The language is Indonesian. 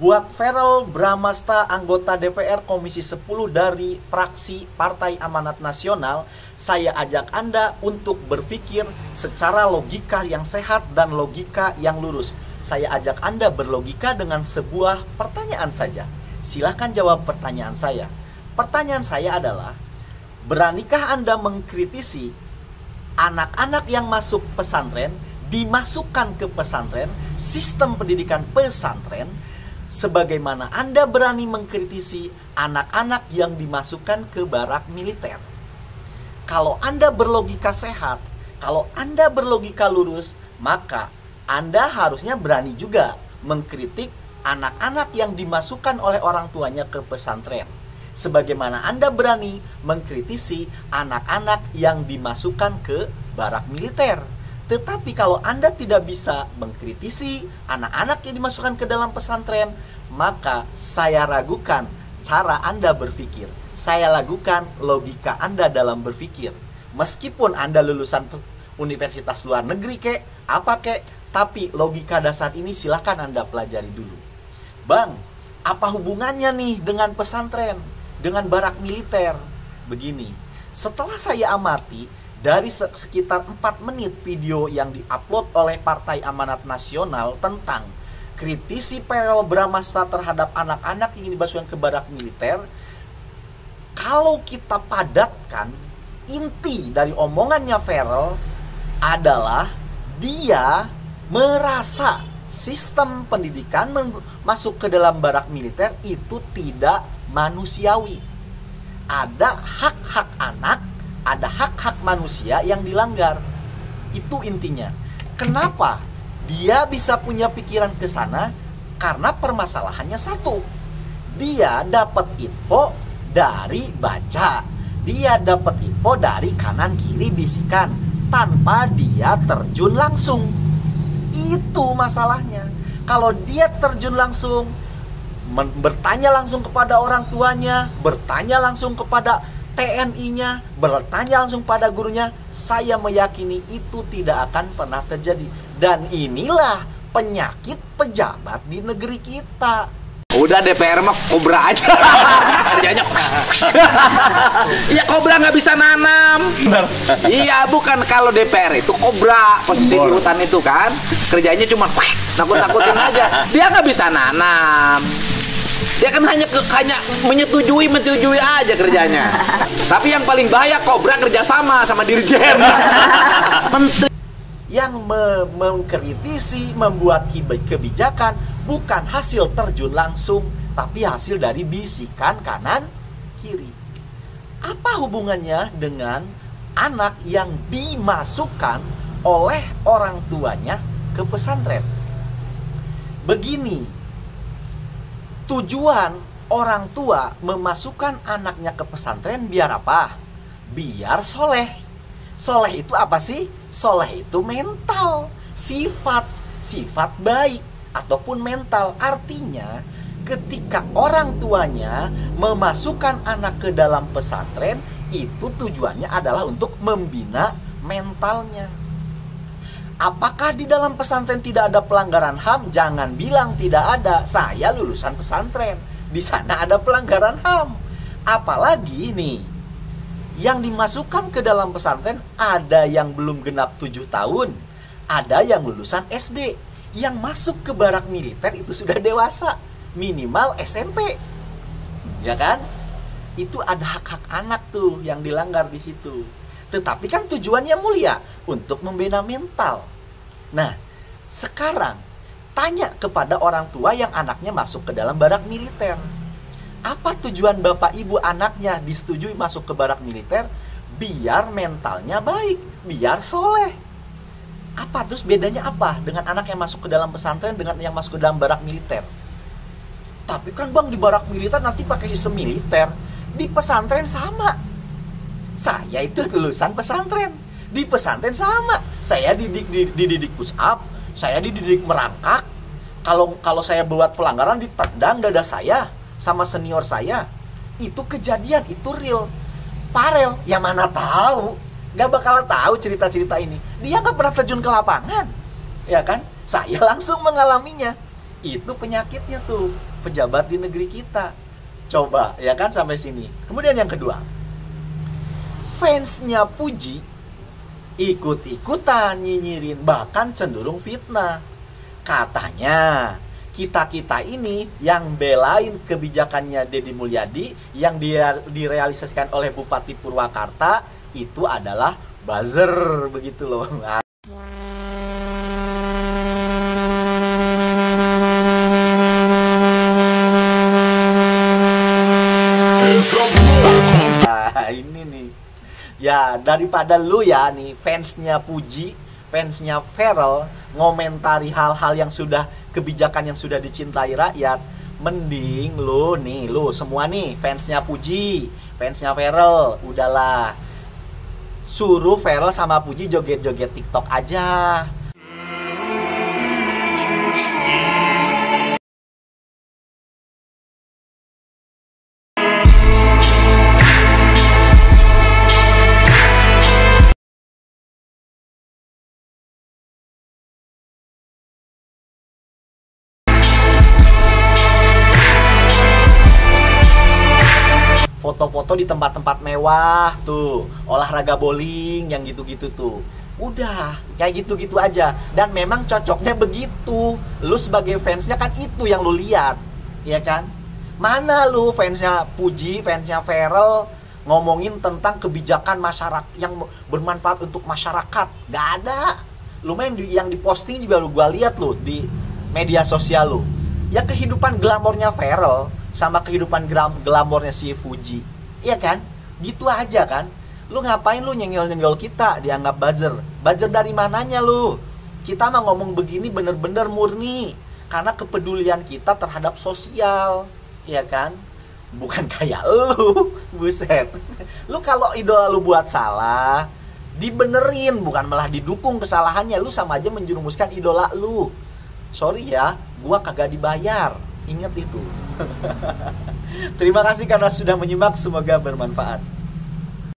Buat Verrel Bramasta, anggota DPR Komisi 10 dari fraksi Partai Amanat Nasional, saya ajak Anda untuk berpikir secara logika yang sehat dan logika yang lurus. Saya ajak Anda berlogika dengan sebuah pertanyaan saja. Silahkan jawab pertanyaan saya. Pertanyaan saya adalah, beranikah Anda mengkritisi anak-anak yang masuk pesantren, dimasukkan ke pesantren, sistem pendidikan pesantren, sebagaimana Anda berani mengkritisi anak-anak yang dimasukkan ke barak militer? Kalau Anda berlogika sehat, kalau Anda berlogika lurus, maka Anda harusnya berani juga mengkritik anak-anak yang dimasukkan oleh orang tuanya ke pesantren, sebagaimana Anda berani mengkritisi anak-anak yang dimasukkan ke barak militer. Tetapi kalau Anda tidak bisa mengkritisi anak-anak yang dimasukkan ke dalam pesantren, maka saya ragukan cara Anda berpikir. Saya ragukan logika Anda dalam berpikir. Meskipun Anda lulusan universitas luar negeri kek, apa kek, tapi logika dasar ini silahkan Anda pelajari dulu. Bang, apa hubungannya nih dengan pesantren, dengan barak militer? Begini, setelah saya amati dari sekitar 4 menit video yang diupload oleh Partai Amanat Nasional tentang kritisi Verrel Bramasta terhadap anak-anak yang dimasukkan ke barak militer, kalau kita padatkan, inti dari omongannya Verrel adalah dia merasa sistem pendidikan masuk ke dalam barak militer itu tidak manusiawi. Ada hak-hak anak, ada hak-hak manusia yang dilanggar. Itu intinya. Kenapa dia bisa punya pikiran ke sana? Karena permasalahannya satu. Dia dapat info dari baca. Dia dapat info dari kanan kiri bisikan tanpa dia terjun langsung. Itu masalahnya. Kalau dia terjun langsung, bertanya langsung kepada orang tuanya, bertanya langsung kepada TNI-nya, bertanya langsung pada gurunya, saya meyakini itu tidak akan pernah terjadi. Dan inilah penyakit pejabat di negeri kita. Udah DPR mah kobra aja. Kerjanya. Iya, kobra nggak bisa nanam. Iya, bukan, kalau DPR itu kobra, posisi di hutan itu kan, kerjanya cuma nakut-nakutin aja. Dia nggak bisa nanam. Dia kan hanya menyetujui aja kerjanya. Tapi yang paling bahaya kobra kerjasama sama dirjen. Menteri yang mengkritisi, membuat kebijakan bukan hasil terjun langsung, tapi hasil dari bisikan kanan kiri. Apa hubungannya dengan anak yang dimasukkan oleh orang tuanya ke pesantren? Begini, tujuan orang tua memasukkan anaknya ke pesantren biar apa? Biar soleh. Soleh itu apa sih? Soleh itu mental, sifat baik ataupun mental. Artinya ketika orang tuanya memasukkan anak ke dalam pesantren, itu tujuannya adalah untuk membina mentalnya. Apakah di dalam pesantren tidak ada pelanggaran HAM? Jangan bilang tidak ada. Saya lulusan pesantren. Di sana ada pelanggaran HAM. Apalagi nih, yang dimasukkan ke dalam pesantren ada yang belum genap 7 tahun. Ada yang lulusan SD. Yang masuk ke barak militer itu sudah dewasa. Minimal SMP. Ya kan? Itu ada hak-hak anak tuh yang dilanggar di situ. Tetapi kan tujuannya mulia, untuk membina mental. Nah, sekarang tanya kepada orang tua yang anaknya masuk ke dalam barak militer. Apa tujuan bapak ibu anaknya disetujui masuk ke barak militer? Biar mentalnya baik, biar soleh. Apa terus bedanya apa dengan anak yang masuk ke dalam pesantren dengan yang masuk ke dalam barak militer? Tapi kan bang, di barak militer nanti pakai sistem militer. Di pesantren sama. Saya itu lulusan pesantren. Di pesantren sama. Saya dididik push up, saya dididik merangkak. Kalau saya buat pelanggaran, ditendang dada saya sama senior saya. Itu kejadian, itu real. Farrel yang mana tahu, gak bakal tahu cerita-cerita ini. Dia gak pernah terjun ke lapangan, ya kan? Saya langsung mengalaminya. Itu penyakitnya tuh. pejabat di negeri kita. Coba, ya kan, sampai sini. Kemudian yang kedua, fansnya Puji ikut-ikutan nyinyirin, bahkan cenderung fitnah. Katanya kita-kita ini yang belain kebijakannya Deddy Mulyadi yang direalisasikan oleh Bupati Purwakarta itu adalah buzzer, begitu loh. Nah, ini nih. Ya, daripada lu ya nih fansnya Puji, fansnya Ferrell ngomentari hal-hal yang sudah, kebijakan yang sudah dicintai rakyat, mending lu nih, lu semua nih fansnya Puji, fansnya Ferrell, udahlah suruh Ferrell sama Puji joget-joget TikTok aja. Foto-foto di tempat-tempat mewah tuh, olahraga bowling yang gitu-gitu tuh. Udah, kayak gitu-gitu aja. Dan memang cocoknya begitu. Lu sebagai fansnya kan itu yang lu lihat, ya kan? Mana lu fansnya Puji, fansnya Ferrell ngomongin tentang kebijakan masyarakat yang bermanfaat untuk masyarakat? Gak ada. Lu main yang diposting juga gua lihat lu di media sosial lu. Ya kehidupan glamornya Ferrell sama kehidupan glamornya si Puji, iya kan? Gitu aja kan? Lu ngapain lu nyenggol-nyenggol kita dianggap buzzer? Buzzer dari mananya lu? Kita mah ngomong begini bener-bener murni karena kepedulian kita terhadap sosial, iya kan? Bukan kayak lu, buset. Lu kalau idola lu buat salah, dibenerin, bukan malah didukung kesalahannya. Lu sama aja menjerumuskan idola lu. Sorry ya, gua kagak dibayar. Ingat itu. Terima kasih karena sudah menyimak, semoga bermanfaat.